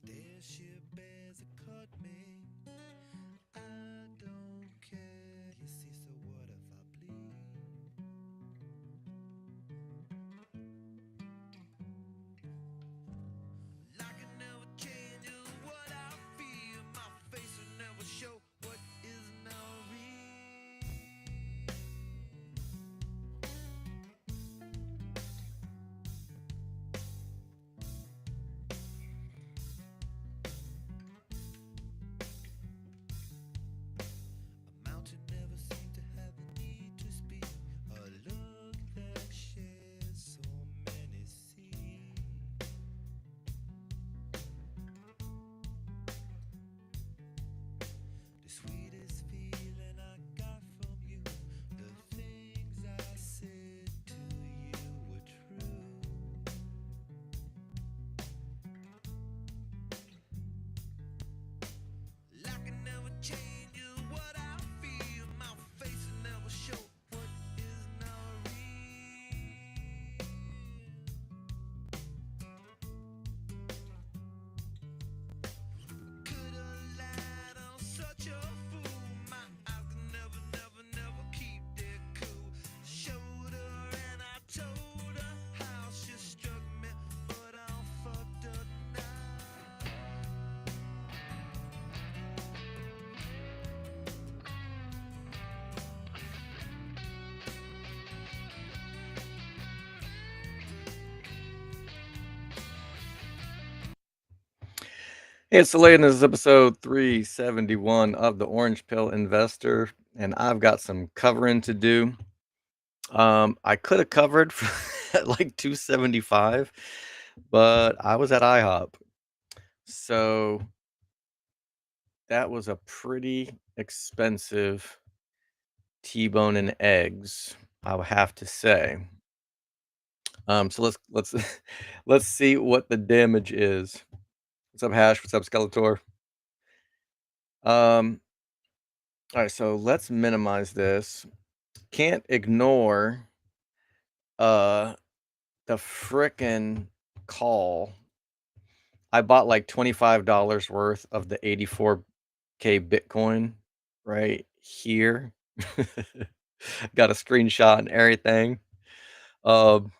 Starship as it caught me. I don't care. You see, so what if I bleed? Like it never changes what I feel. My face will never show what is now real. A mountain never seemed to have the need to speak. A look that shares so many seas. The sweetest feeling I got from you, the things I said to you were true. Like it never changes what I feel, my face will never show what is now real. Could have lied, I'm such a fool. My eyes could never, never, never keep their cool. Showed her and I told her how she struck me, but I'm fucked up now. Hey, it's Elaine. This is episode 371 of the Orange Pill Investor, and I've got some covering to do. I could have covered at like 275, but I was at IHOP. So that was a pretty expensive T-bone and eggs, I would have to say. So let's let's see what the damage is. What's up, Hash? What's up, Skeletor? All right, so let's minimize this. Can't ignore uh the frickin' call. I bought like $25 worth of the 84K Bitcoin right here. Got a screenshot and everything. Um,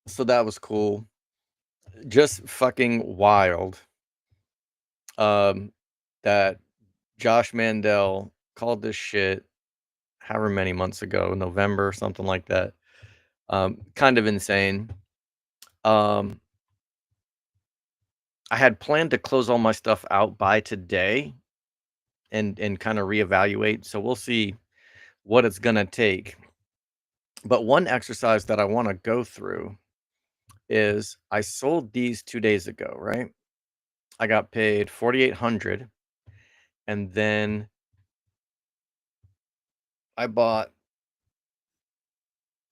so that was cool. Just fucking wild. That Josh Mandel called this shit however many months ago, November, something like that. Kind of insane. Um, I had planned to close all my stuff out by today and kind of reevaluate. So we'll see what it's gonna take. But one exercise that I want to go through is I sold these 2 days ago, right? I got paid 4,800, and then I bought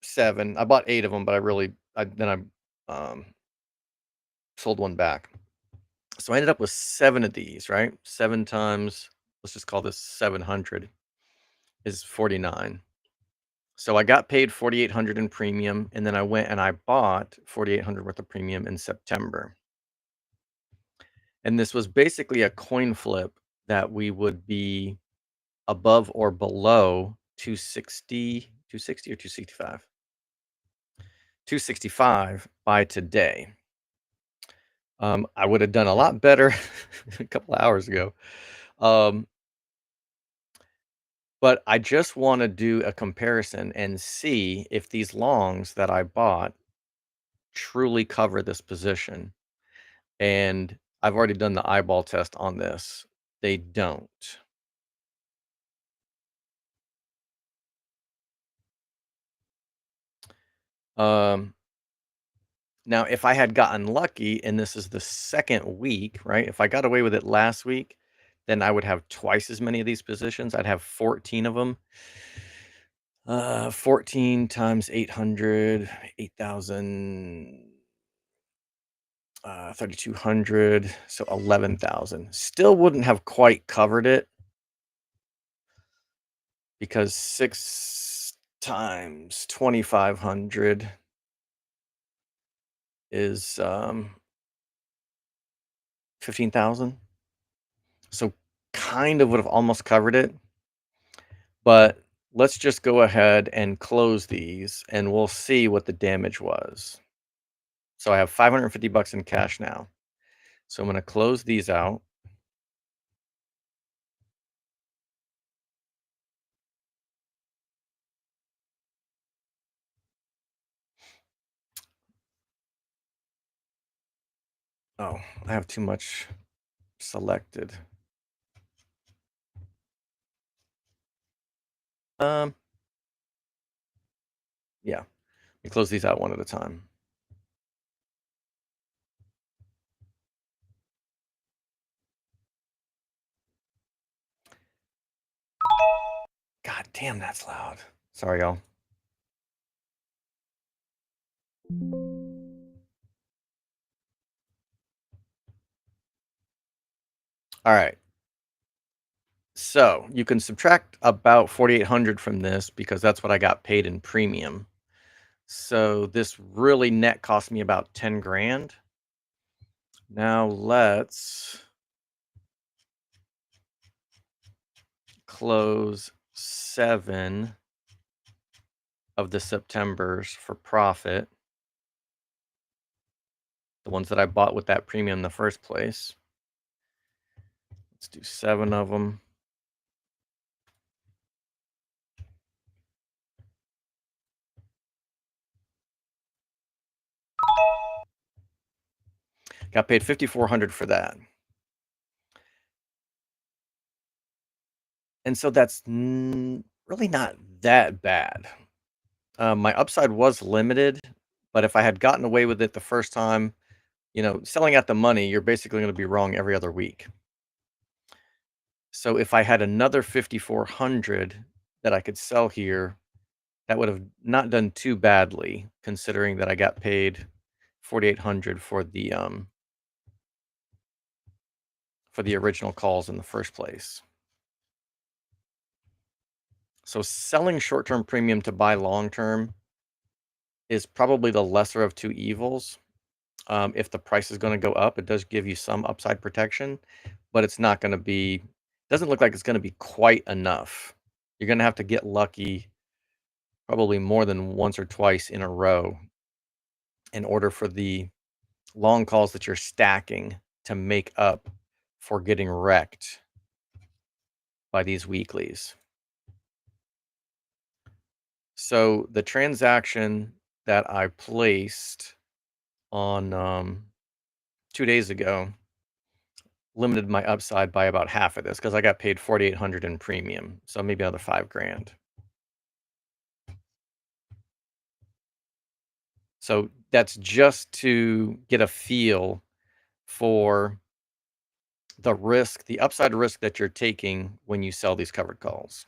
seven. I bought eight of them, but I sold one back. So I ended up with seven of these, right? Seven times, let's just call this 700 is 49. So I got paid 4,800 in premium, and then I went and I bought 4,800 worth of premium in September. And this was basically a coin flip that we would be above or below 260 or 265. 265 by today. I would have done a lot better a couple of hours ago. Um, but I just want to do a comparison and see if these longs that I bought truly cover this position. And I've already done the eyeball test on this. They don't. Um, Now, if I had gotten lucky and this is the second week, right? If I got away with it last week, then I would have twice as many of these positions. I'd have 14 of them. 14 times 800, 8,000, 3,200, so 11,000. Still wouldn't have quite covered it because 6 times 2,500 is 15,000. So kind of would have almost covered it, but let's just go ahead and close these and we'll see what the damage was. So I have 550 bucks in cash now. So I'm going to close these out. Oh, I have too much selected. Um, yeah, let me close these out one at a time. God damn, that's loud. Sorry, y'all. All right. So you can subtract about 4,800 from this because that's what I got paid in premium. So this really net cost me about 10 grand. Now let's close 7 of the Septembers for profit. The ones that I bought with that premium in the first place. Let's do 7 of them. Got paid 5,400 for that. And so that's really not that bad. My upside was limited, but if I had gotten away with it the first time, selling at the money, you're basically going to be wrong every other week. So if I had another 5,400 that I could sell here, that would have not done too badly, considering that I got paid 4,800 for the original calls in the first place. So selling short-term premium to buy long-term is probably the lesser of two evils. If the price is going to go up, it does give you some upside protection, but it's not going to be, doesn't look like it's going to be quite enough. You're going to have to get lucky probably more than once or twice in a row in order for the long calls that you're stacking to make up for getting wrecked by these weeklies. So the transaction that I placed on 2 days ago limited my upside by about half of this because I got paid 4,800 in premium, so maybe another 5 grand. So that's just to get a feel for the risk, the upside risk that you're taking when you sell these covered calls.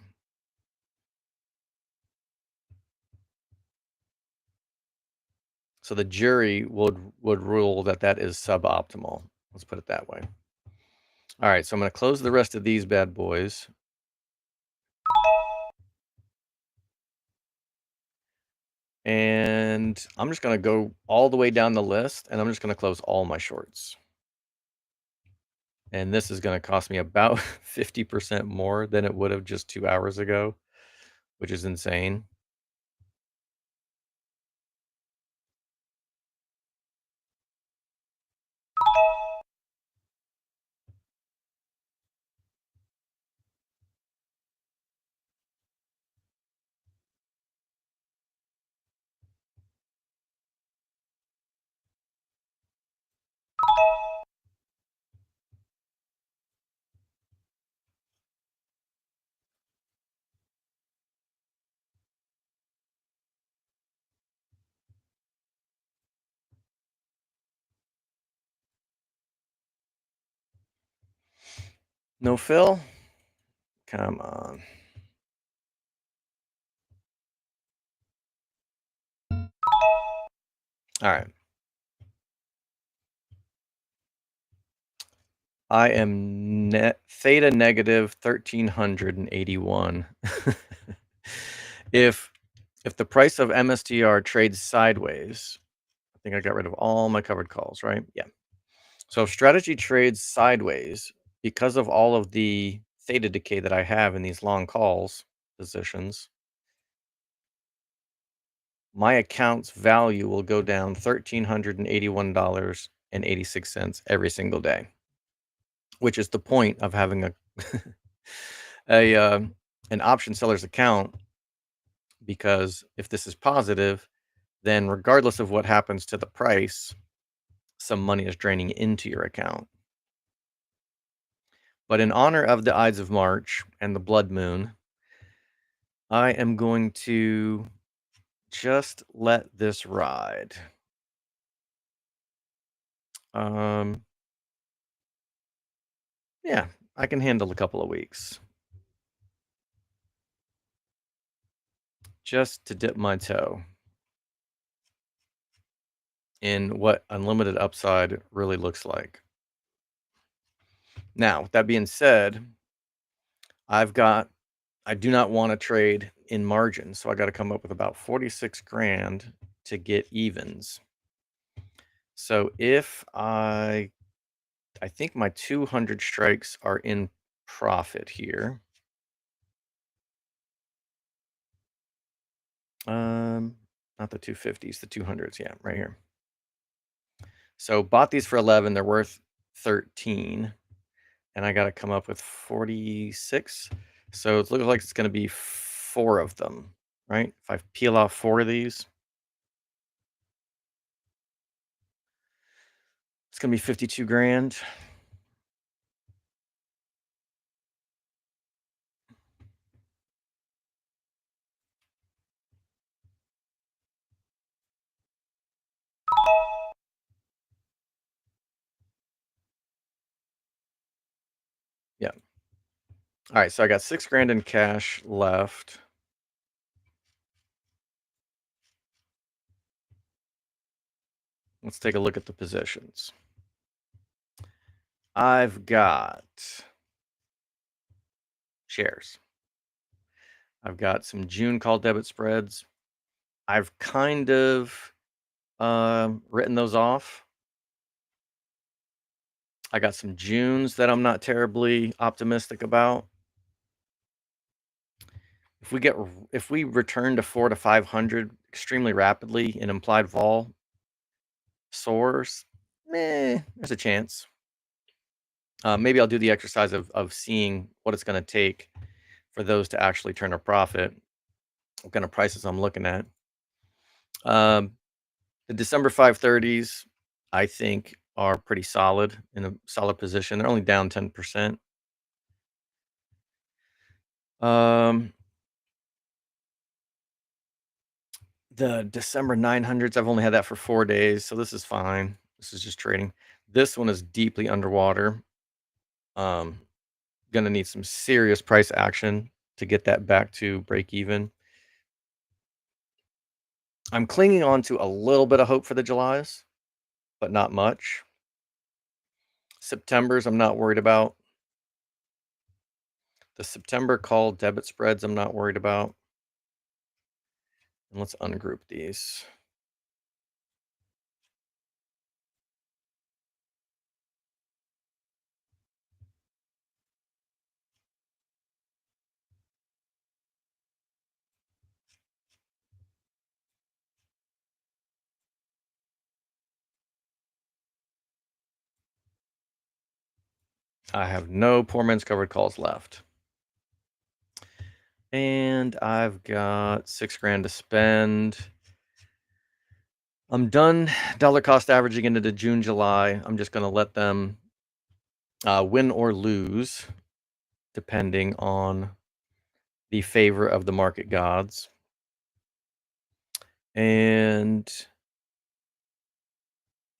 So the jury would rule that that is suboptimal. Let's put it that way. All right, so I'm going to close the rest of these bad boys. And I'm just going to go all the way down the list, and I'm just going to close all my shorts. And this is going to cost me about 50% more than it would have just 2 hours ago, which is insane. No fill? Come on. All right. I am net theta negative 1,381. If the price of MSTR trades sideways, I think I got rid of all my covered calls, right? Yeah. So if strategy trades sideways because of all of the theta decay that I have in these long calls positions, my account's value will go down $1,381.86 every single day, which is the point of having a a an option seller's account, because if this is positive, then regardless of what happens to the price, some money is draining into your account. But in honor of the Ides of March and the blood moon, I am going to just let this ride. Um, yeah, I can handle a couple of weeks just to dip my toe in what unlimited upside really looks like. Now, with that being said, I do not want to trade in margin, so I got to come up with about 46 grand to get evens. So if I think my 200 strikes are in profit here. Not the 250s, the 200s, yeah, right here. So bought these for 11, they're worth 13, and I got to come up with 46. So it looks like it's going to be 4 of them, right? If I peel off 4 of these, it's going to be 52 grand. Yeah. All right, so I got 6 grand in cash left. Let's take a look at the positions. I've got shares. I've got some June call debit spreads. I've kind of written those off. I got some Junes that I'm not terribly optimistic about. If we return to 4 to 500 extremely rapidly in implied vol soars, there's a chance. Maybe I'll do the exercise of seeing what it's going to take for those to actually turn a profit. What kind of prices I'm looking at. Um, the December 530s, I think, are pretty solid, in a solid position. They're only down 10%. Um, the December 900s, I've only had that for 4 days, so this is fine. This is just trading. This one is deeply underwater. Um, gonna need some serious price action to get that back to break even. I'm clinging on to a little bit of hope for the Julys, but not much. Septembers, I'm not worried about. The September call debit spreads, I'm not worried about. And let's ungroup these. I have no poor man's covered calls left. And I've got 6 grand to spend. I'm done dollar cost averaging into the June, July. I'm just going to let them win or lose depending on the favor of the market gods. And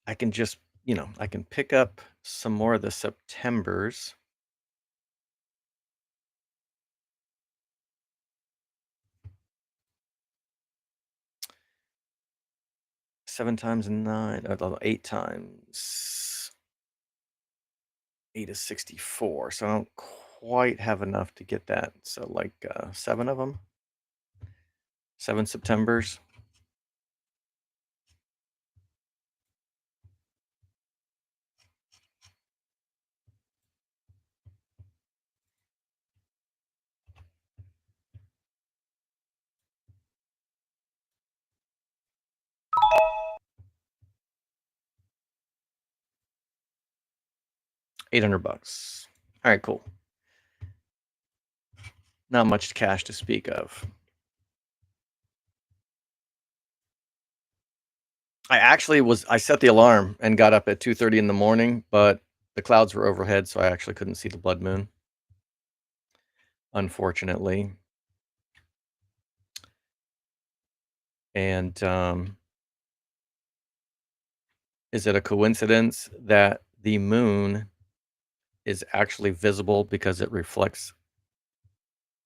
I can just, I can pick up some more of the Septembers. Seven times nine, 8 times 8 is 64. So I don't quite have enough to get that. So like 7 of them, 7 Septembers. $800. All right, cool. Not much cash to speak of. I set the alarm and got up at 2:30 in the morning, but the clouds were overhead, so I actually couldn't see the blood moon, unfortunately. And is it a coincidence that the moon is actually visible because it reflects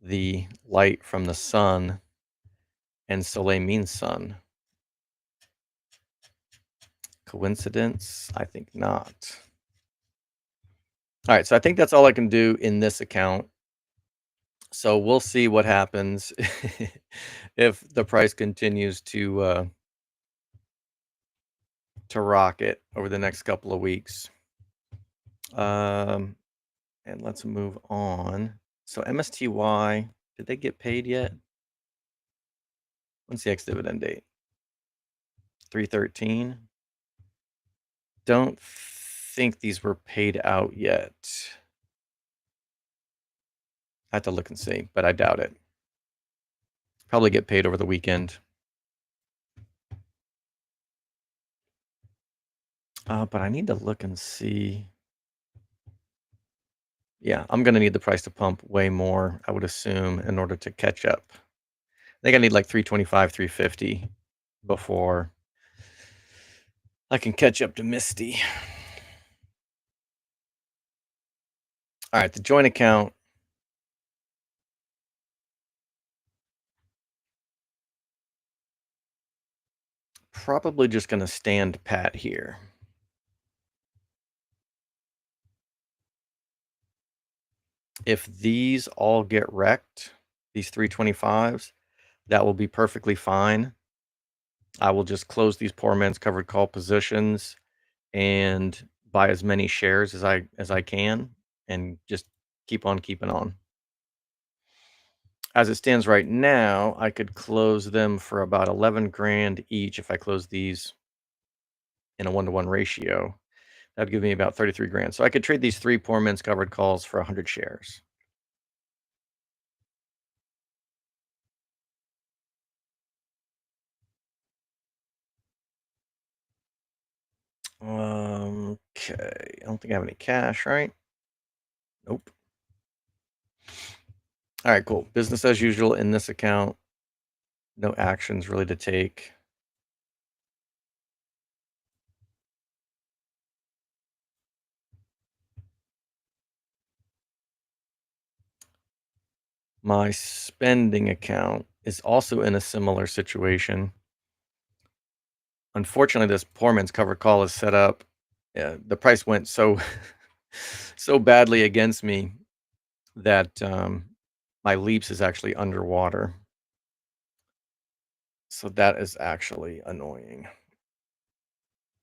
the light from the sun, and Soleil means sun? Coincidence? I think not. All right, so I think that's all I can do in this account. So we'll see what happens if the price continues to rocket over the next couple of weeks. Um, and let's move on. So MSTY, did they get paid yet? When's the ex-dividend date? 3/13. Don't think these were paid out yet. I have to look and see, but I doubt it. Probably get paid over the weekend. But I need to look and see. Yeah, I'm gonna need the price to pump way more, I would assume, in order to catch up. I think I need like 325, 350 before I can catch up to Misty. All right, the joint account. Probably just gonna stand pat here. If these all get wrecked, these 325s, that will be perfectly fine. I will just close these poor man's covered call positions and buy as many shares as I can and just keep on keeping on. As it stands right now, I could close them for about 11 grand each if I close these in a 1-to-1 ratio. That'd give me about 33 grand. So I could trade these three poor man's covered calls for 100 shares. Okay. I don't think I have any cash, right? Nope. All right, cool. Business as usual in this account. No actions really to take. My spending account is also in a similar situation. Unfortunately, this poor man's covered call is set up. The price went so so badly against me that my leaps is actually underwater. So that is actually annoying.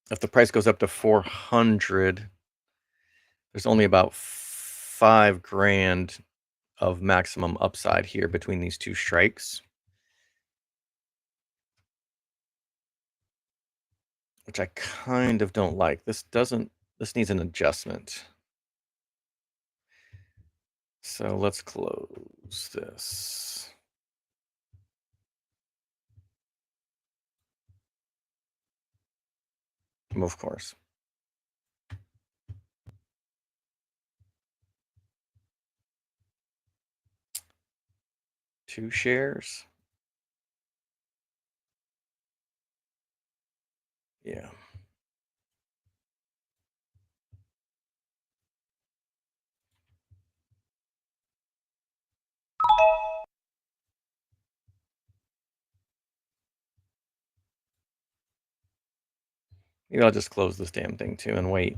If the price goes up to 400, there's only about 5 grand of maximum upside here between these two strikes, which I kind of don't like. This needs an adjustment. So let's close this. Of course. 2 shares. Yeah. Maybe I'll just close this damn thing too and wait.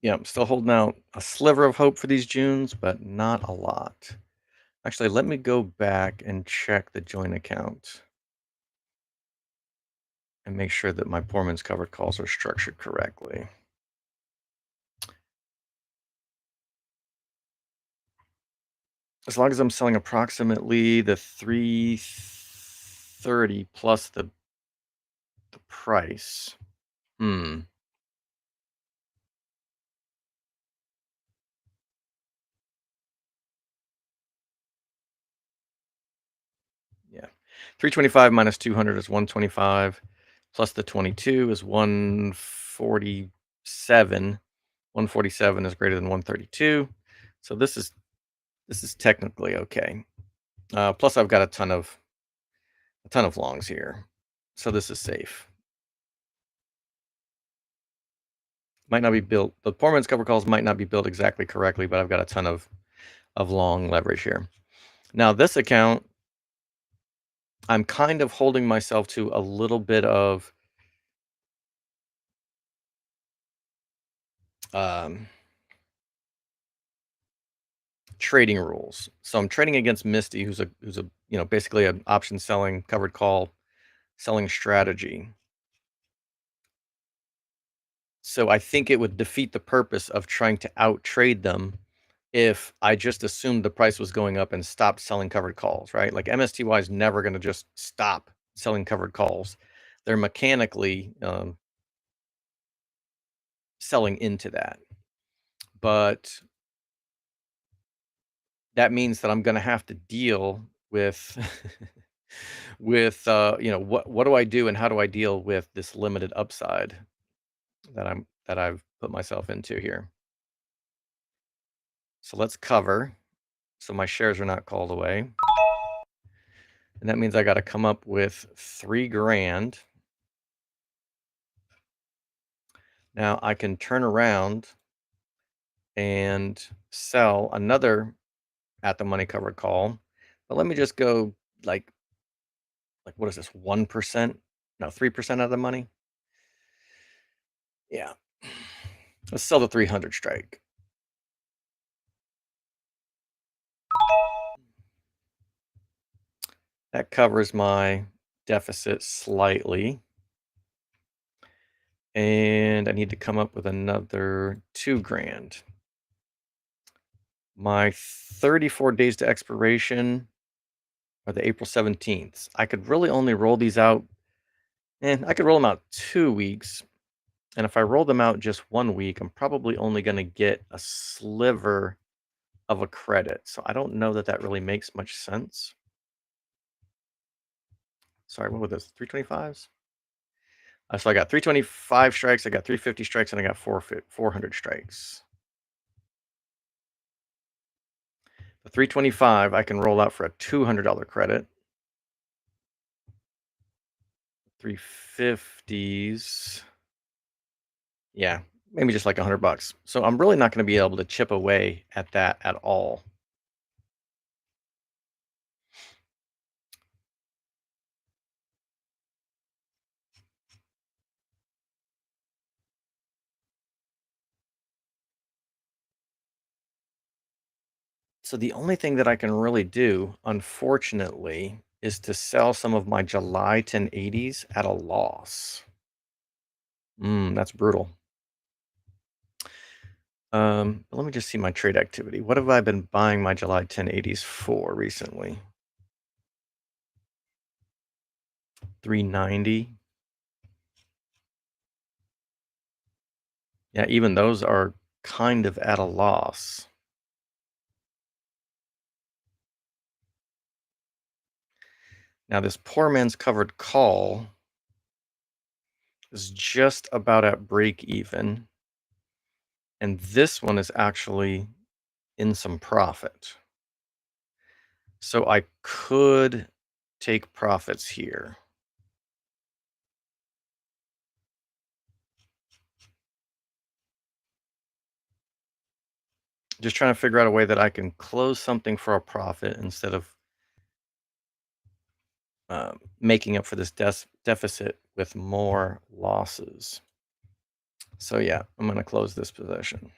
Yeah, I'm still holding out a sliver of hope for these Junes, but not a lot. Actually, let me go back and check the joint account and make sure that my Poorman's covered calls are structured correctly. As long as I'm selling approximately the 330 plus the price. Hmm. Yeah. 325 minus 200 is 125 plus the 22 is 147. 147 is greater than 132. So this is technically okay. Plus I've got a ton of longs here. So this is safe. Might not be built. The Poorman's cover calls might not be built exactly correctly, but I've got a ton of long leverage here. Now this account, I'm kind of holding myself to a little bit of um, trading rules. So I'm trading against Misty, who's a basically an option selling covered call selling strategy. So I think it would defeat the purpose of trying to out trade them if I just assumed the price was going up and stopped selling covered calls, right? Like MSTY is never going to just stop selling covered calls. They're mechanically selling into that. But that means that I'm going to have to deal with with what do I do and how do I deal with this limited upside that I've put myself into here. So let's cover so my shares are not called away. And that means I got to come up with 3 grand. Now I can turn around and sell another at the money covered call. But let me just go like what is this? 1%? No, 3% of the money. Yeah. Let's sell the 300 strike. That covers my deficit slightly. And I need to come up with another 2 grand. My 34 days to expiration are the April 17th. I could really only roll these out. And I could roll them out 2 weeks. And if I roll them out just 1 week, I'm probably only going to get a sliver of a credit. So I don't know that that really makes much sense. Sorry, what were those? 325s? So I got 325 strikes, I got 350 strikes, and I got 400 strikes. The 325 I can roll out for a $200 credit. 350s, yeah, maybe just like $100. So I'm really not going to be able to chip away at that at all. So the only thing that I can really do, unfortunately, is to sell some of my July 1080s at a loss. That's brutal. Let me just see my trade activity. What have I been buying my July 1080s for recently? 390. Yeah, even those are kind of at a loss. Now this poor man's covered call is just about at break even. And this one is actually in some profit. So I could take profits here. Just trying to figure out a way that I can close something for a profit instead of making up for this deficit with more losses. So yeah, I'm gonna close this position.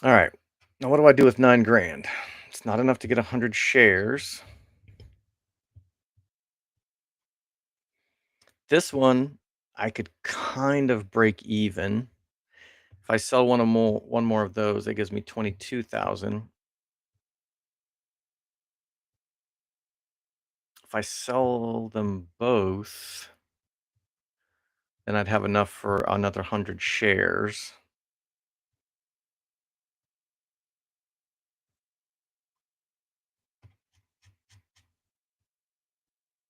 All right. Now what do I do with 9 grand? It's not enough to get 100 shares. This one, I could kind of break even. If I sell one more of those, that gives me 22,000. If I sell them both, then I'd have enough for another 100 shares.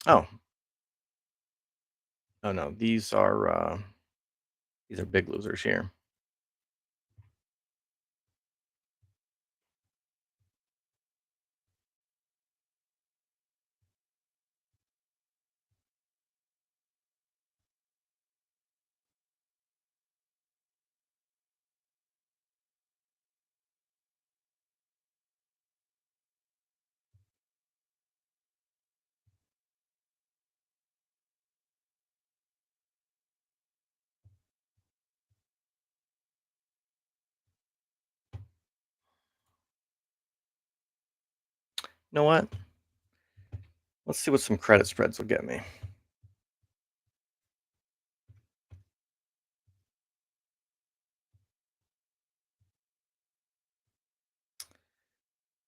Oh, oh no, these are big losers here. You know what? Let's see what some credit spreads will get me.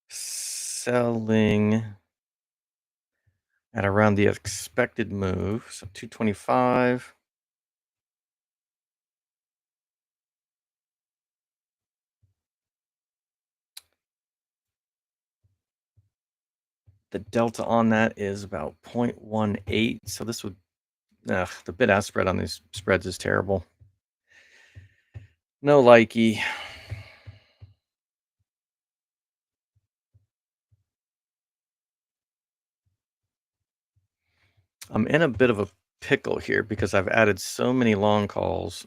Selling at around the expected move, so 225. The delta on that is about 0.18. So this would, the bid ask spread on these spreads is terrible. No likey. I'm in a bit of a pickle here because I've added so many long calls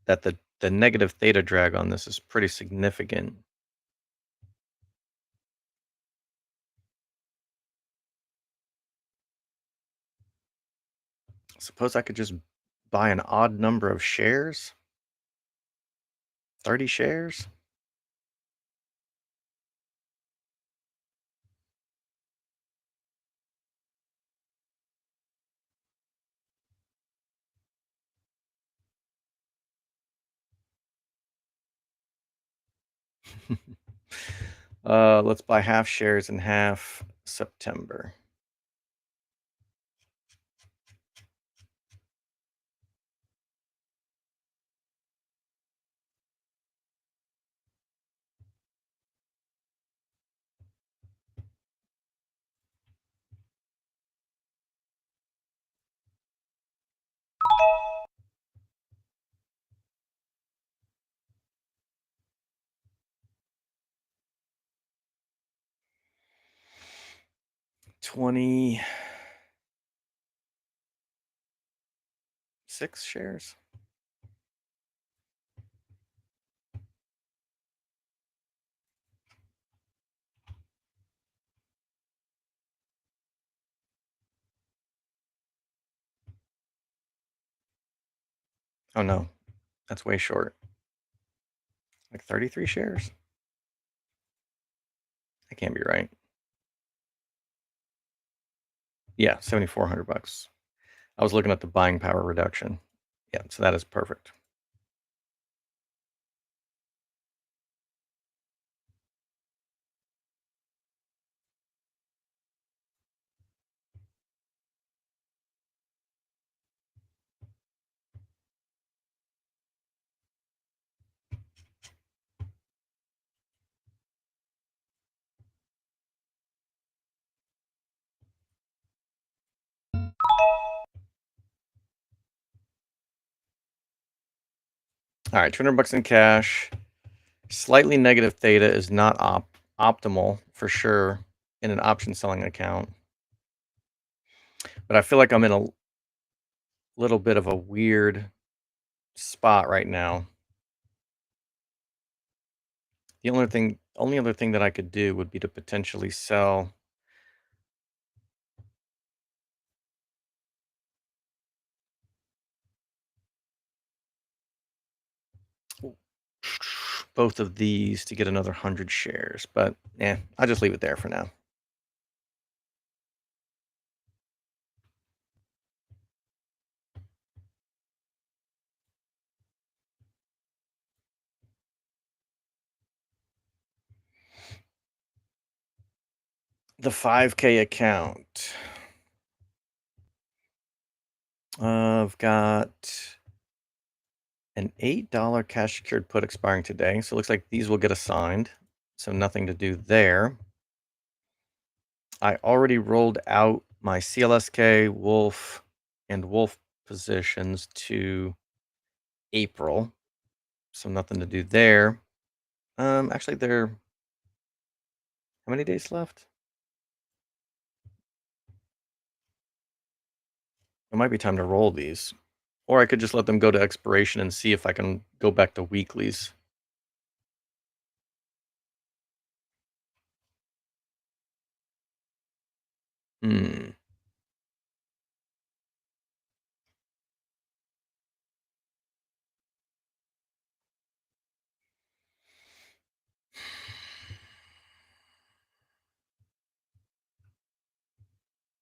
that the negative theta drag on this is pretty significant. Suppose I could just buy an odd number of shares? 30 shares? Let's buy half shares in half September. $26 shares. Oh no, that's way short. Like 33 shares? That can't be right. Yeah, 7,400 bucks. I was looking at the buying power reduction. Yeah, so that is perfect. All right, 200 bucks in cash. Slightly negative theta is not optimal for sure in an option selling account. but I feel like I'm in a little bit of a weird spot right now. The only other thing that I could do would be to potentially sell both of these to get another 100 shares, but yeah, I'll just leave it there for now. The 5K account. I've got an $8 cash secured put expiring today. So it looks like these will get assigned. So nothing to do there. I already rolled out my CLSK, Wolf, and Wolf positions to April. So nothing to do there. Actually, how many days left? It might be time to roll these. Or I could just let them go to expiration and see if I can go back to weeklies. Hmm.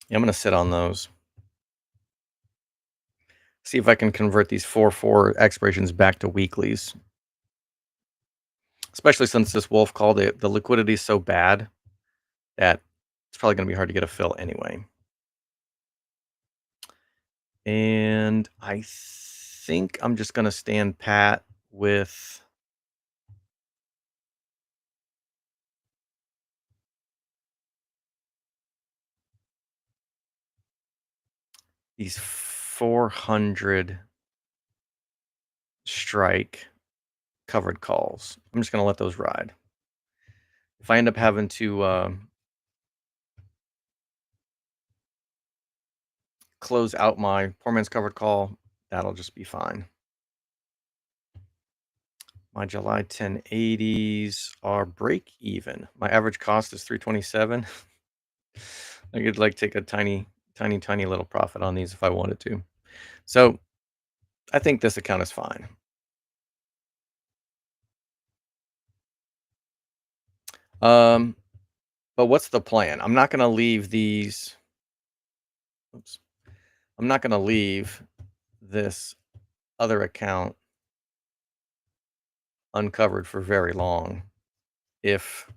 Yeah, I'm gonna sit on those. See if I can convert these 4/4 expirations back to weeklies. Especially since this wolf call, the liquidity is so bad that it's probably gonna be hard to get a fill anyway. And I think I'm just gonna stand pat with these 400 strike covered calls. I'm just gonna let those ride. If I end up having to close out my poor man's covered call, that'll just be fine. My July 1080s are break even. My average cost is 327. I could like take a tiny little profit on these if I wanted to. So I think this account is fine. Um, but what's the plan? I'm not gonna leave these. Oops. I'm not gonna leave this other account uncovered for very long if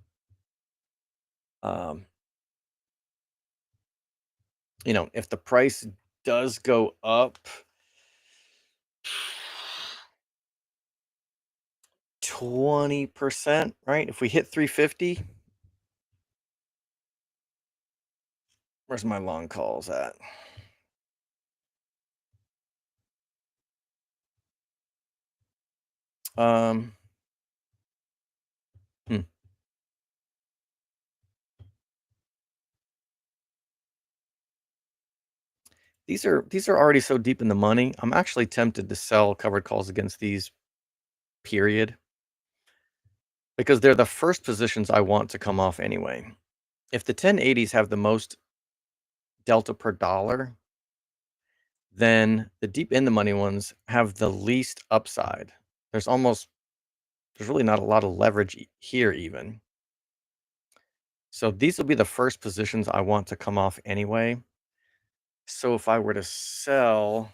um, if the price does go up 20%, right? If we hit 350, where's my long calls at? Um, hmm. These are already so deep in the money. I'm actually tempted to sell covered calls against these, period, because they're the first positions I want to come off anyway. If the 1080s have the most delta per dollar, then the deep in the money ones have the least upside. There's almost there's really not a lot of leverage here even. So these will be the first positions I want to come off anyway. So if I were to sell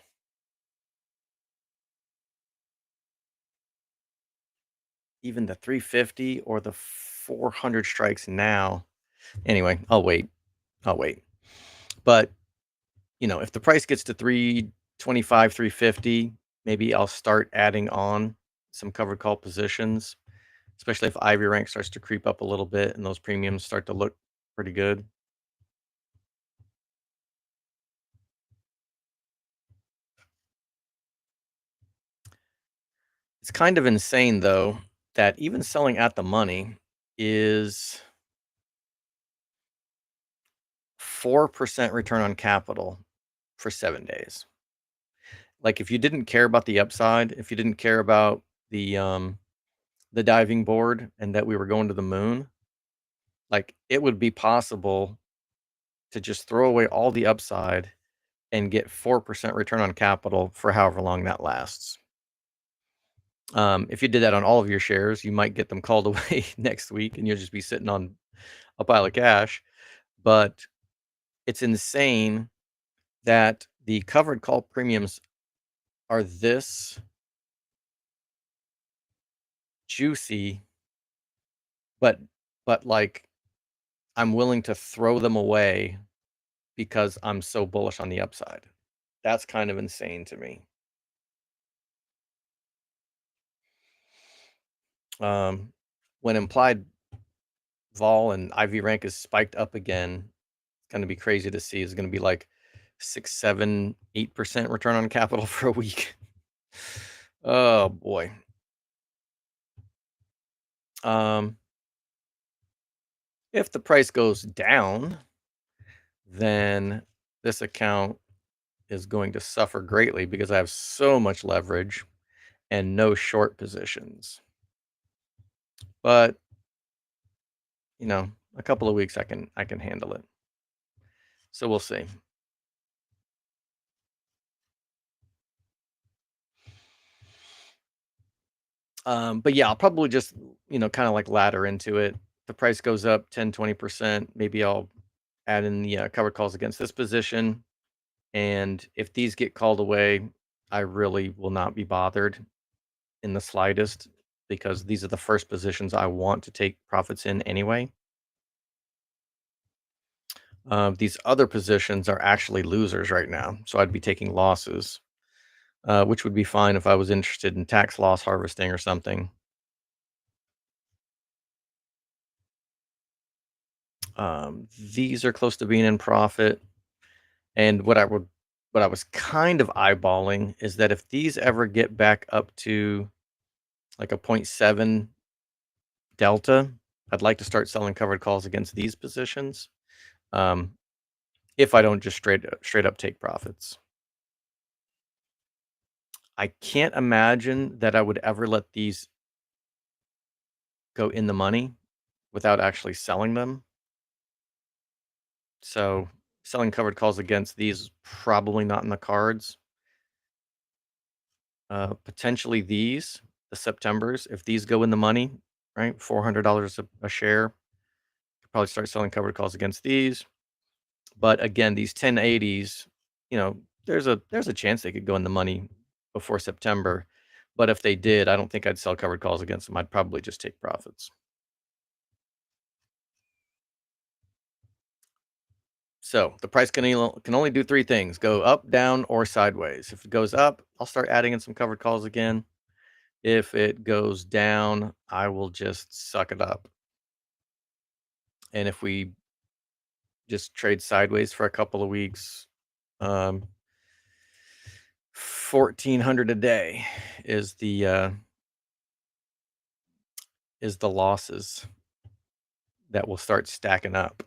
even the 350 or the 400 strikes now, anyway, I'll wait. I'll wait. But, if the price gets to 325, 350, maybe I'll start adding on some covered call positions, especially if Ivy rank starts to creep up a little bit and those premiums start to look pretty good. It's kind of insane though that even selling at the money is 4% return on capital. for 7 days. Like, if you didn't care about the upside, if you didn't care about the diving board and that we were going to the moon, like, it would be possible to just throw away all the upside and get 4% return on capital for however long that lasts. If you did that on all of your shares, you might get them called away next week and you'll just be sitting on a pile of cash. But it's insane that the covered call premiums are this juicy, but like I'm willing to throw them away because I'm so bullish on the upside. That's kind of insane to me. Um, when implied vol and IV rank is spiked up again, it's going to be crazy to see. It's going to be like 6, 7, 8% return on capital for a week. Oh boy. Um, if the price goes down, then this account is going to suffer greatly because I have so much leverage and no short positions. But, you know, a couple of weeks I can handle it. So we'll see. But yeah, I'll probably just, kind of like ladder into it. The price goes up 10, 20%. Maybe I'll add in the covered calls against this position. And if these get called away, I really will not be bothered in the slightest because these are the first positions I want to take profits in anyway. These other positions are actually losers right now. So I'd be taking losses, which would be fine if I was interested in tax loss harvesting or something. These are close to being in profit. And what I was kind of eyeballing is that if these ever get back up to like a point 0.7 delta, I'd like to start selling covered calls against these positions. Um, if I don't just straight up take profits. I can't imagine that I would ever let these go in the money without actually selling them. So selling covered calls against these is probably not in the cards. Potentially these, the Septembers, if these go in the money, right? $400 a share. Probably start selling covered calls against these. But again, these 1080s, there's a chance they could go in the money before September. But if they did, I don't think I'd sell covered calls against them. I'd probably just take profits. So the price can only do three things: go up, down, or sideways. If it goes up, I'll start adding in some covered calls again. If it goes down, I will just suck it up. And if we just trade sideways for a couple of weeks, 1,400 a day is the losses that will start stacking up.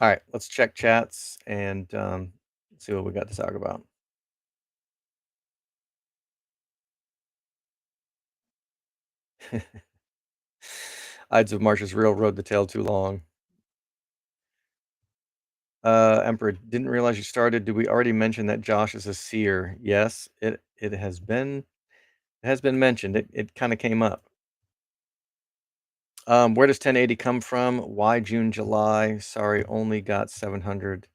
All right, let's check chats and see what we got to talk about. Ides of March's Railroad the tail too long. Emperor, didn't realize you started. Did we already mention that Josh is a seer? Yes, it has been mentioned. It kind of came up. Where does 1080 come from? Why June, July? Sorry, only got 700.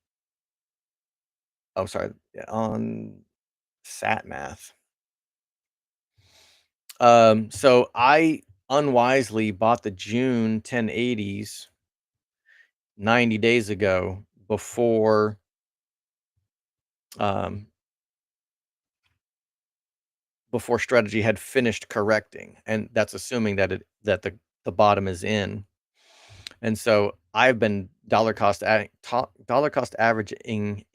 Oh, sorry, yeah, on Sat Math. So I unwisely bought the June 1080s 90 days ago um, before strategy had finished correcting, and that's assuming that the bottom is in. And so I've been dollar cost averaging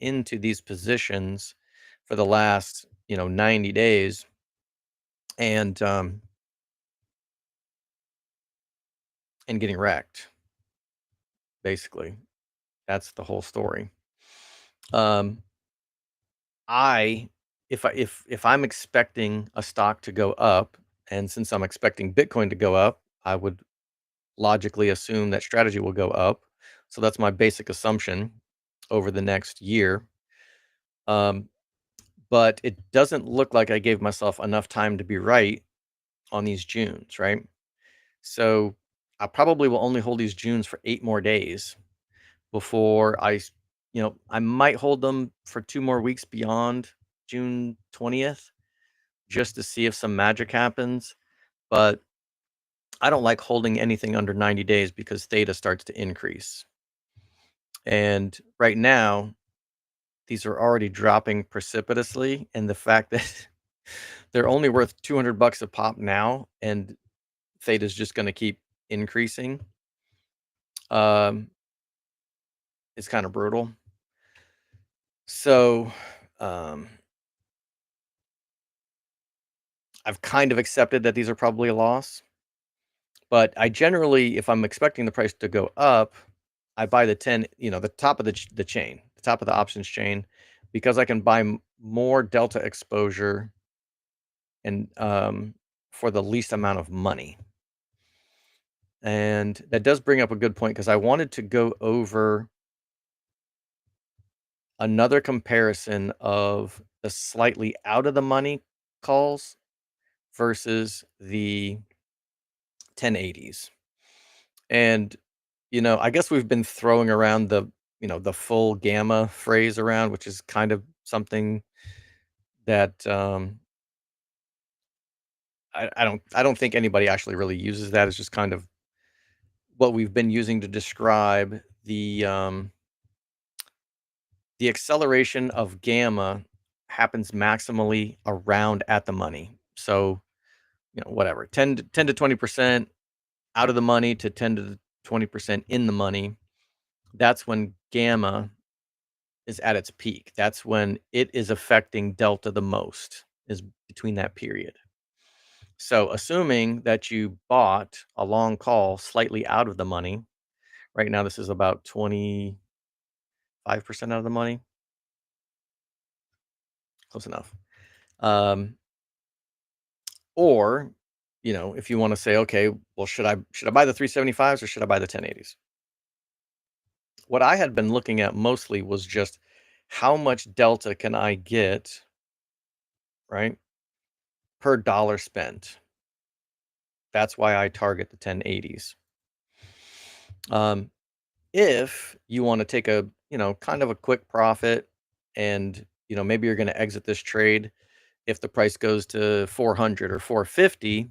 into these positions for the last 90 days, and and getting wrecked. Basically, that's the whole story. Um, I if I'm expecting a stock to go up, and since I'm expecting Bitcoin to go up, I would logically assume that strategy will go up. So that's my basic assumption over the next year. Um, but it doesn't look like I gave myself enough time to be right on these Junes, right? So I probably will only hold these Junes for 8 more days before I might hold them for 2 more weeks beyond June 20th just to see if some magic happens. But I don't like holding anything under 90 days because theta starts to increase. And right now, these are already dropping precipitously. And the fact that they're only worth 200 bucks a pop now, and theta is just going to keep increasing, um, it's kind of brutal. So, um, I've kind of accepted that these are probably a loss, but I generally, if I'm expecting the price to go up, I buy the 10, the top of the chain, the top of the options chain, because I can buy more delta exposure and for the least amount of money. And that does bring up a good point because I wanted to go over another comparison of the slightly out of the money calls versus the 1080s. And, I guess we've been throwing around the full gamma phrase around, which is kind of something that I don't think anybody actually really uses that. It's just kind of what we've been using to describe the acceleration of gamma happens maximally around at the money. So, whatever, 10 to 20% out of the money to 10 to 20% in the money. That's when gamma is at its peak. That's when it is affecting delta the most, is between that period. So, assuming that you bought a long call slightly out of the money, right now this is about 25% out of the money, close enough. Um, or, if you want to say, okay, well, should I buy the 375s or should I buy the 1080s? What I had been looking at mostly was just how much delta can I get, right, per dollar spent. That's why I target the 1080s. Um, if you want to take a, kind of a quick profit and, maybe you're going to exit this trade if the price goes to 400 or 450,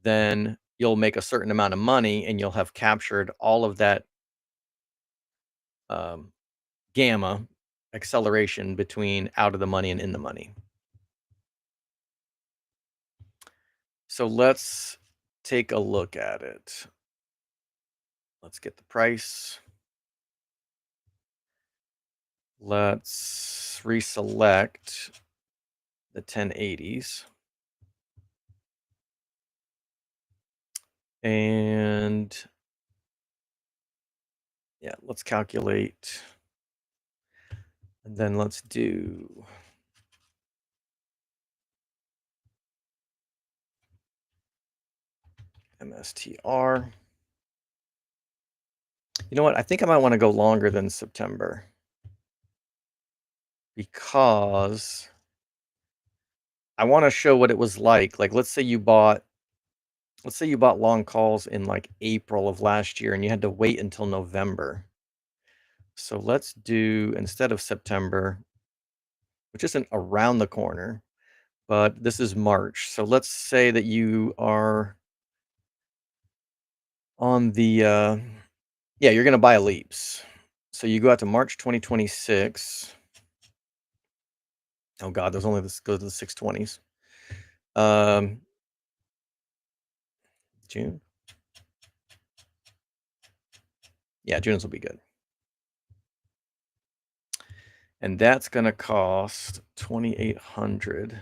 then you'll make a certain amount of money and you'll have captured all of that um, gamma acceleration between out of the money and in the money. So let's take a look at it. Let's get the price. Let's reselect the 1080s. And yeah, let's calculate. And then let's do MSTR. You know what? I think I might want to go longer than September because I want to show what it was like. Like, let's say you bought long calls in like April of last year and you had to wait until November. So let's do, instead of September, which isn't around the corner, but this is March. So let's say that you are on the yeah, you're going to buy a leaps. So you go out to March 2026. Oh God, there's only this goes to the 620s. Um, June. Yeah, June's will be good. And that's going to cost 2,800.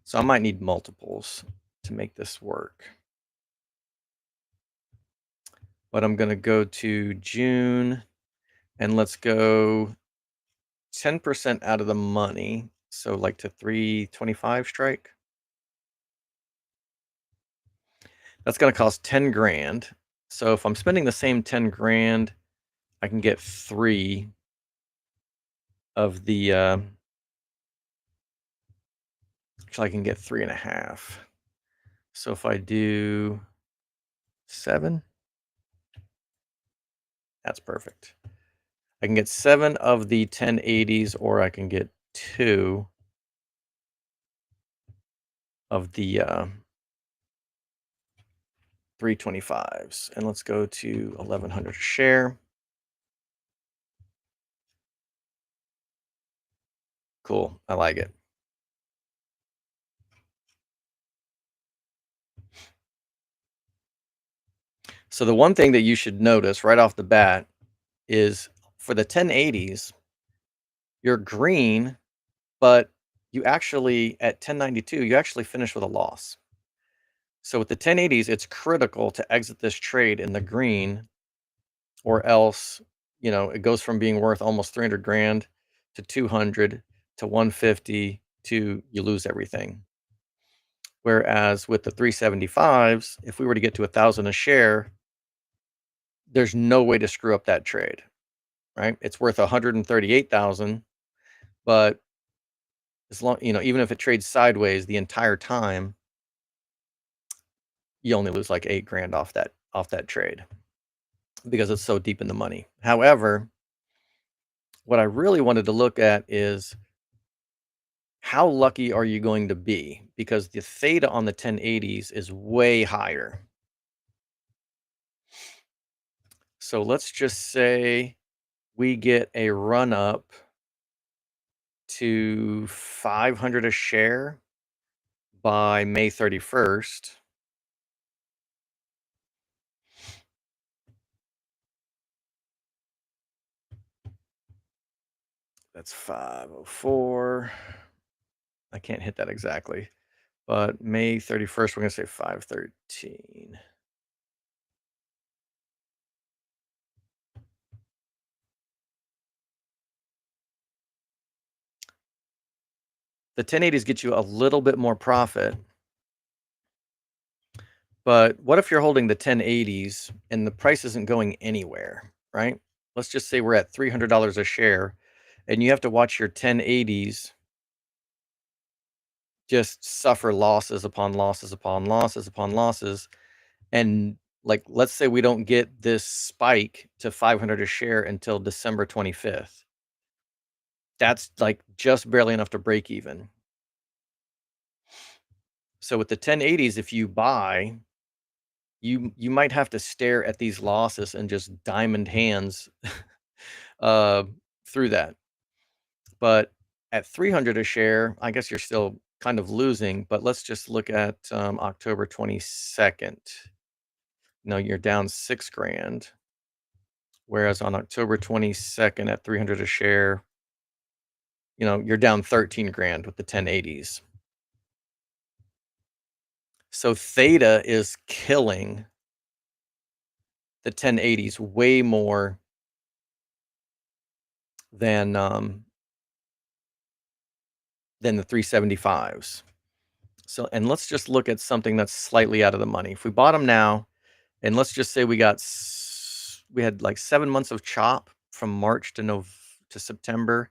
So I might need multiples to make this work. But I'm going to go to June and let's go 10% out of the money, so like to 325 strike, that's gonna cost 10 grand. So if I'm spending the same 10 grand, I can get 3 of the, actually I can get 3.5. So if I do 7, that's perfect. I can get 7 of the 1080s, or I can get 2 of the 325s. And let's go to 1100 a share. Cool. I like it. So the one thing that you should notice right off the bat is for the 1080s, you're green, but you actually at 1092, you actually finish with a loss. So with the 1080s, it's critical to exit this trade in the green, or else, it goes from being worth almost 300 grand to 200 to 150 to you lose everything. Whereas with the 375s, if we were to get to 1,000 a share, there's no way to screw up that trade, right? It's worth 138,000, but as long, even if it trades sideways the entire time, you only lose like 8 grand off that trade because it's so deep in the money. However, what I really wanted to look at is how lucky are you going to be? Because the theta on the 1080s is way higher. So let's just say we get a run up to 500 a share by May 31st. That's 504. I can't hit that exactly, but May 31st, we're going to say 513. The 1080s get you a little bit more profit, but what if you're holding the 1080s and the price isn't going anywhere, right? Let's just say we're at $300 a share and you have to watch your 1080s just suffer losses upon losses upon losses upon losses. And like, let's say we don't get this spike to 500 a share until December 25th. That's like just barely enough to break even. So with the 1080s, if you buy, you might have to stare at these losses and just diamond hands uh, through that. But at 300 a share, I guess you're still kind of losing. But let's just look at October 22nd. No, you're down 6 grand. Whereas on October 22nd at 300 a share, you're down 13 grand with the 1080s. So theta is killing the 1080s way more than than the 375s. So, and let's just look at something that's slightly out of the money. If we bought them now, and let's just say we had like 7 months of chop from March to September,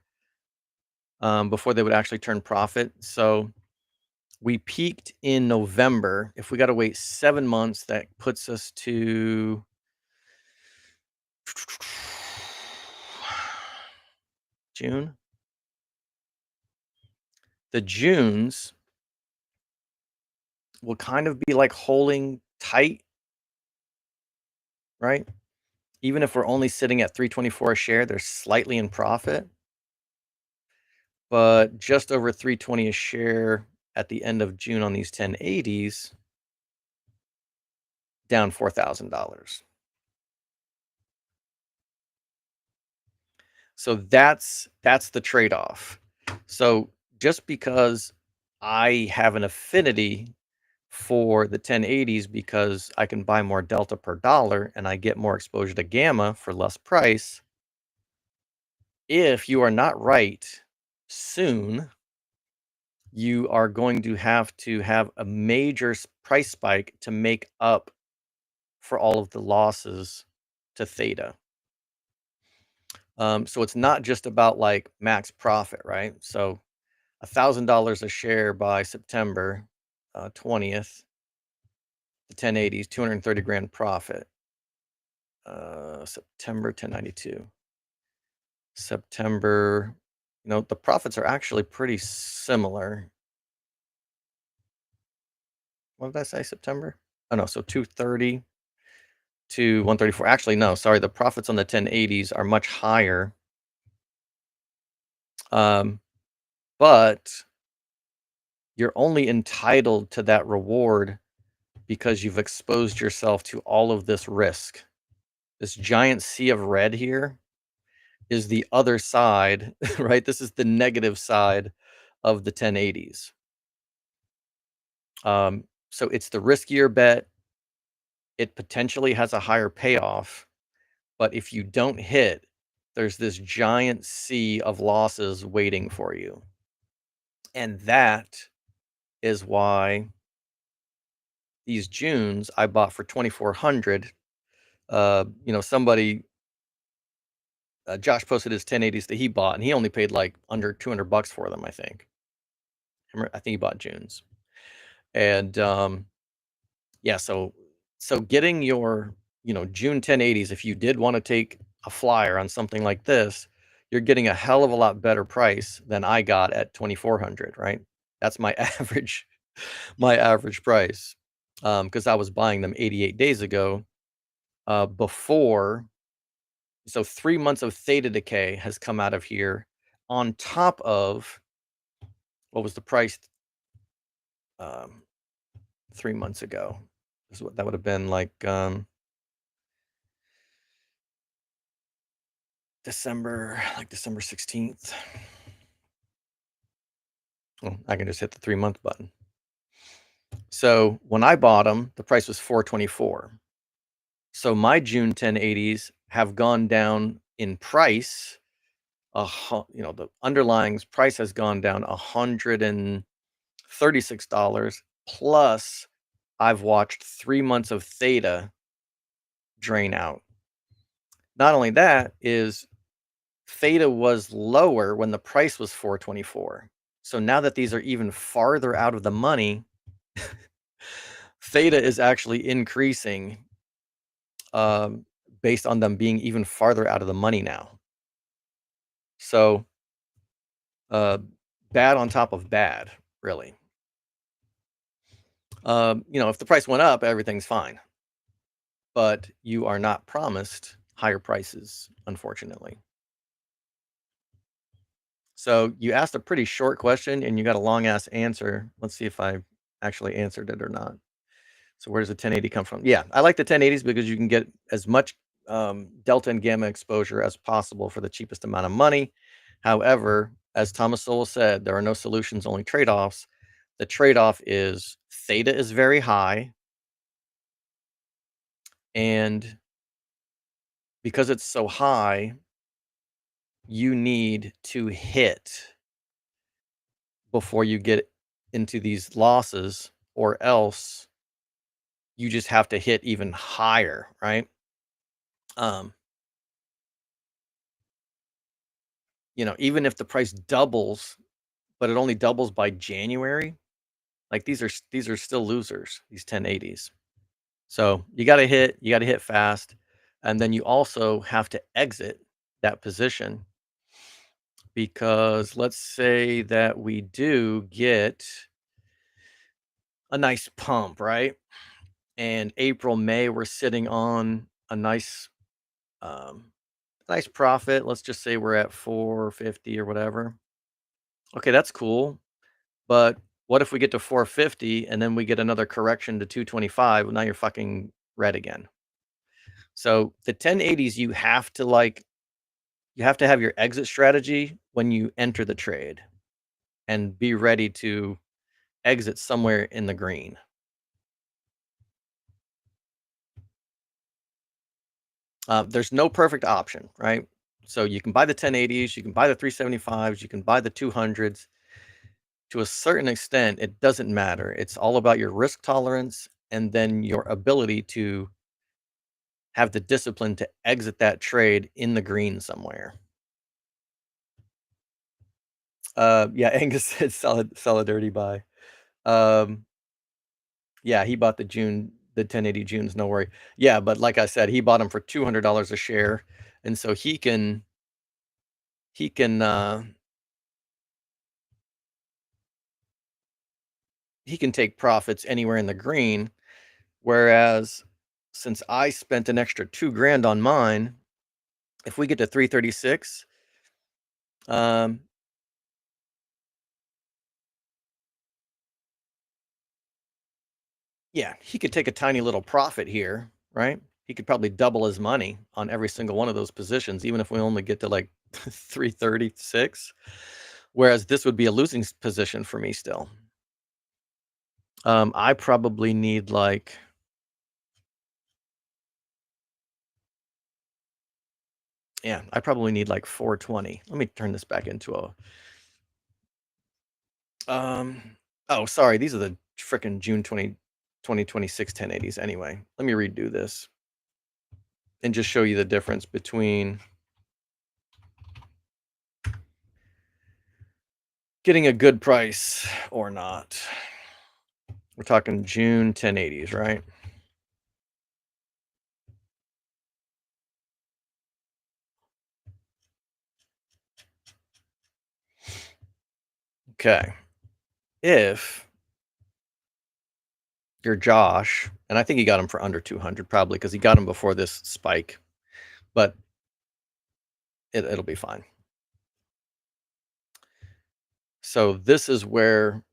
before they would actually turn profit. So we peaked in November. If we got to wait 7 months, that puts us to June. The Junes will kind of be like holding tight, right? Even if we're only sitting at 324 a share, they're slightly in profit, but just over 320 a share at the end of June on these 1080s, down $4,000. So that's the trade-off. So just because I have an affinity for the 1080s because I can buy more delta per dollar and I get more exposure to gamma for less price, If you are not right soon, you are going to have a major price spike to make up for all of the losses to theta. So it's not just about like max profit, right? So $1,000 a share by September 20th, the 1080s, 230 grand profit. September 1092. September, the profits are actually pretty similar. What did I say? September? Oh no, so 230 to 134. Actually, no, sorry, the profits on the 1080s are much higher. Um, but you're only entitled to that reward because you've exposed yourself to all of this risk. This giant sea of red here is the other side, right? This is the negative side of the 1080s. So it's the riskier bet. It potentially has a higher payoff, but if you don't hit, there's this giant sea of losses waiting for you. And that is why these Junes I bought for 2,400. Somebody Josh posted his 1080s that he bought, and he only paid like under $200 for them, I think. I think he bought Junes. And yeah, so getting your, June 1080s, if you did want to take a flyer on something like this, you're getting a hell of a lot better price than I got at 2,400, right? That's my average price. Because I was buying them 88 days ago, before. So 3 months of theta decay has come out of here on top of what was the price um 3 months ago. Is what that would have been like, December 16th. Well, I can just hit the 3-month button. So when I bought them, the price was 424. So my June 1080s have gone down in price. The underlying price has gone down $136, plus I've watched 3 months of theta drain out. Not only that, is theta was lower when the price was 424. So now that these are even farther out of the money, theta is actually increasing, um, based on them being even farther out of the money now. So, uh, bad on top of bad, really. If the price went up, everything's fine, but you are not promised higher prices, unfortunately. So you asked a pretty short question and you got a long ass answer. Let's see if I actually answered it or not. So where does the 1080 come from? Yeah, I like the 1080s because you can get as much delta and gamma exposure as possible for the cheapest amount of money. However, as Thomas Sowell said, there are no solutions, only trade-offs. The trade-off is theta is very high, and because it's so high, you need to hit before you get into these losses, or else you just have to hit even higher, right? Um, even if the price doubles, but it only doubles by January, like these are still losers, these 1080s. So you gotta hit fast, and then you also have to exit that position, because let's say that we do get a nice pump, right? And April, May, we're sitting on a um, nice profit. Let's just say we're at 450 or whatever. Okay, that's cool. But what if we get to 450 and then we get another correction to 225? Well, now you're fucking red again. So the 1080s, you have to have your exit strategy when you enter the trade and be ready to exit somewhere in the green. There's no perfect option, right? So you can buy the 1080s, you can buy the 375s, you can buy the 200s. To a certain extent, it doesn't matter. It's all about your risk tolerance and then your ability to have the discipline to exit that trade in the green somewhere. Yeah, Angus said solidarity buy. Um, yeah, he bought the 1080 Junes, no worry. Yeah, but like I said, he bought them for $200 a share, and so he can he can take profits anywhere in the green. Whereas since I spent an extra 2 grand on mine, if we get to 336, um, yeah, he could take a tiny little profit here, right? He could probably double his money on every single one of those positions, even if we only get to like 336. Whereas this would be a losing position for me still. I probably need like, yeah, I probably need like 420. Let me turn this back into a, oh, sorry. These are the frickin' June 2026 1080s anyway. Let me redo this and just show you the difference between getting a good price or not. We're talking June 1080s, right? Okay. If you're Josh, and I think he got him for under 200 probably because he got him before this spike, but it'll be fine. So this is where,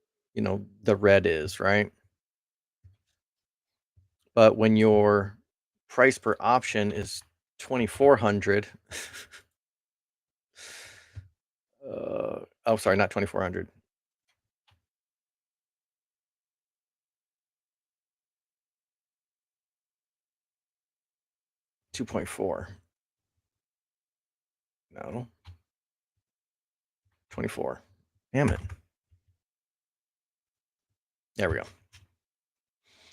the red is, right? But when your price per option is 2400, oh, sorry, not 2400, 2.4. No, 24. Damn it. There we go.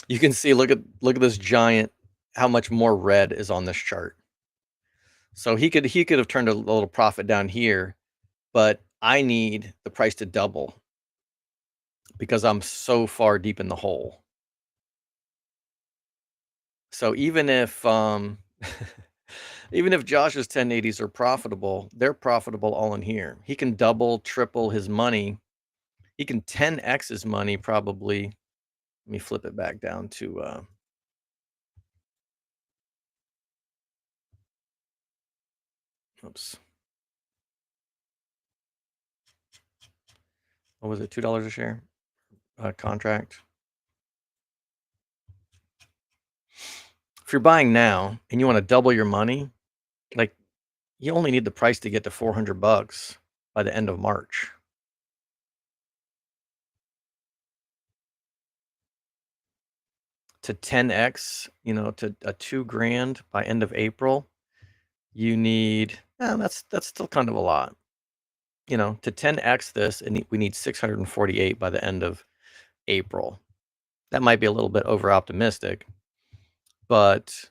You can see, look at this giant, how much more red is on this chart. So he could have turned a little profit down here, but I need the price to double because I'm so far deep in the hole. So even if Josh's 1080s are profitable, they're profitable all in here. He can double, triple his money. He can 10x his money probably. Let me flip it back down to oops. What was it? $2 a share contract. If you're buying now and you want to double your money, like you only need the price to get to $400 by the end of March. To 10x, to a 2 grand by end of April, you need, that's still kind of a lot. To 10x this, and we need 648 by the end of April. That might be a little bit over optimistic, but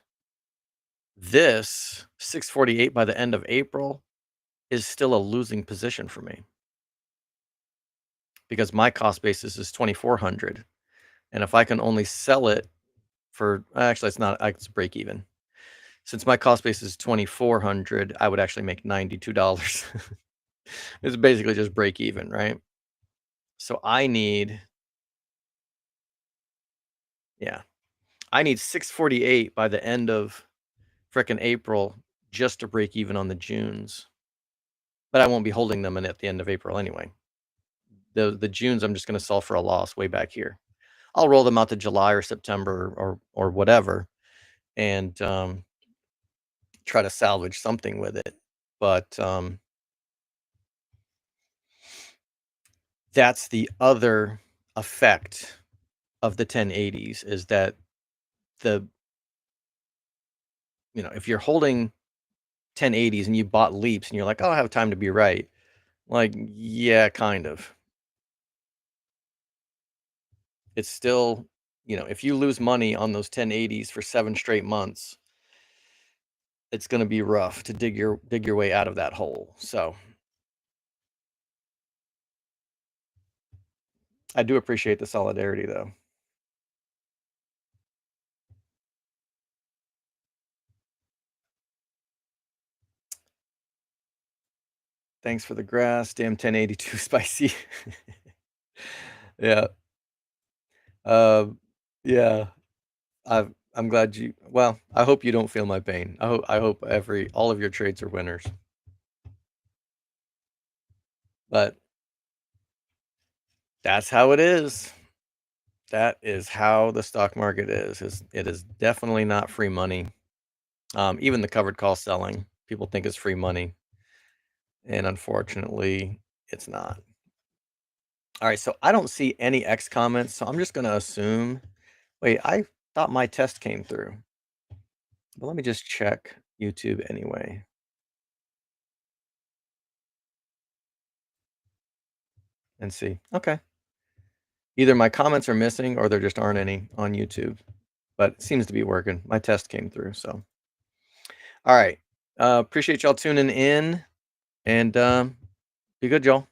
this 648 by the end of April is still a losing position for me because my cost basis is 2400, and if I can only sell it for, actually it's not, it's break even. Since my cost base is 2400, I would actually make $92. It's basically just break even, right? So yeah, I need 648 by the end of frickin' April just to break even on the Junes. But I won't be holding them in at the end of April anyway. The Junes I'm just gonna sell for a loss way back here. I'll roll them out to July or September or whatever and try to salvage something with it. But that's the other effect of the 1080s is that the if you're holding 1080s and you bought leaps and you're like, "Oh, I have time to be right." Like, yeah, kind of. It's still, if you lose money on those 1080s for 7 straight months, it's gonna be rough to dig your way out of that hole. So, I do appreciate the solidarity, though. Thanks for the grass, damn 1082 spicy. Yeah, um, yeah, I'm glad I hope you don't feel my pain. I hope every all of your trades are winners, but that's how it is. That is how the stock market is it is definitely not free money. Even the covered call selling, people think it's free money, and unfortunately, it's not. Alright, so I don't see any X comments, so I'm just gonna assume wait, I thought my test came through, but let me just check YouTube anyway and see. Okay. Either my comments are missing or there just aren't any on YouTube, but it seems to be working. My test came through, so alright. Appreciate y'all tuning in, and, be good, y'all.